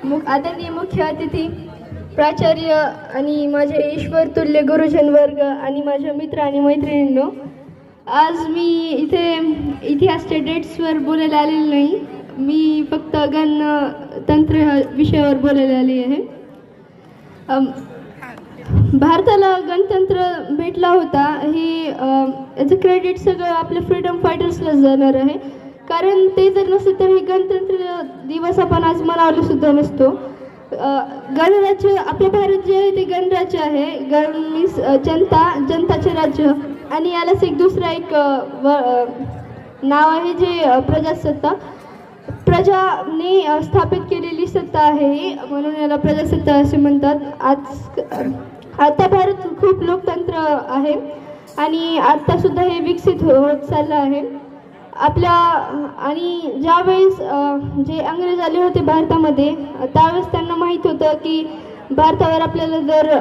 आदरणीय मुख्य अतिथी, प्राचार्य आणि माझे ईश्वर तुल्य गुरुजन वर्ग आणि माझ्या मित्र आणि मैत्रिणींनो, आज मी इथे इतिहासच्या डेट्सवर बोलायला आलेले नाही. मी फक्त गणतंत्र ह्या विषयावर बोलायला आली आहे. भारताला गणतंत्र भेटला होता हे याचं क्रेडिट सगळं आपल्या फ्रीडम फायटर्सला जाणार आहे. कारण ते जर नसते तर हे गणतंत्र दिवस आपण आज मनवला सुद्धा नसतो. गणराज्य आपलं भारत जे आहे ते गणराज्य आहे. गण मीन्स जनताचे राज्य, आणि यालाच एक दुसरा एक नाव आहे जे प्रजासत्ता. प्रजाने स्थापित केलेली सत्ता आहे, म्हणून याला प्रजासत्ता असे म्हणतात. आता भारत खूप लोकतंत्र आहे आणि आता सुद्धा हे विकसित होत चाललं आहे आपल्या. आणि ज्यावेळेस जे इंग्रज आले होते भारतामध्ये, त्यावेळेस त्यांना माहीत होतं की भारतावर आपल्याला जर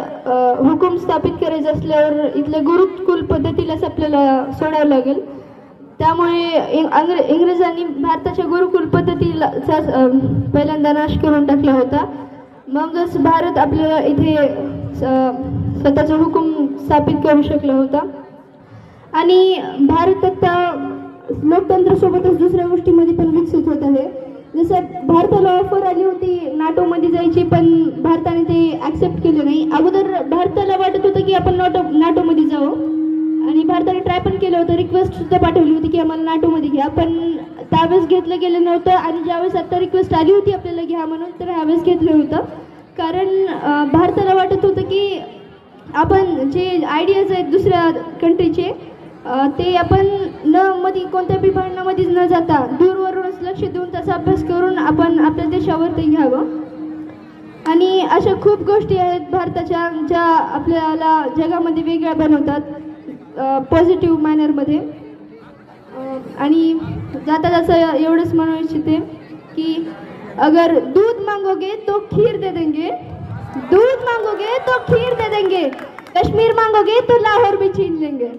हुकूम स्थापित करायचं असल्यावर इथल्या गुरुकुल पद्धतीलाच आपल्याला सोडावं लागेल. त्यामुळे इंग्रजांनी भारताच्या गुरुकुल पद्धतीला पहिल्यांदा नाश करून टाकला होता. मगच भारत आपल्याला इथे स्वतःचा हुकूम स्थापित करू शकला होता. आणि भारत आता लोकतंत्रासोबतच दुसऱ्या गोष्टीमध्ये पण विकसित होत आहे. जसं भारताला ऑफर आली होती नाटोमध्ये जायची, पण भारताने ते ॲक्सेप्ट केलं नाही. अगोदर भारताला वाटत होतं की आपण नाटोमध्ये जावं, आणि भारताने ट्राय पण केलं होतं, रिक्वेस्ट सुद्धा पाठवली होती की आम्हाला नाटोमध्ये घ्या, पण त्यावेळेस घेतलं गेलं नव्हतं. आणि ज्यावेळेस आता रिक्वेस्ट आली होती आपल्याला घ्या म्हणून, तर ह्यावेळेस घेतलं होतं. कारण भारताला वाटत होतं की आपण जे आयडियाज आहेत दुसऱ्या कंट्रीचे ते आपण मध्ये कोणत्या बी भांडणामध्ये न जाता दूरवरूनच लक्ष देऊन त्याचा अभ्यास करून आपण आपल्या देशावर ते घ्यावं. आणि अशा खूप गोष्टी आहेत भारताच्या ज्या आपल्याला जगामध्ये वेगळ्या बनवतात पॉझिटिव्ह मॅनरमध्ये. आणि जाता जाता एवढंच म्हणू इच्छिते की अगर दूध मांगोगे तो खीर दे देंगे, दूध मांगोगे तो खीर दे देंगे, कश्मीर मांगोगे तो लाहौर भी छीन लेंगे.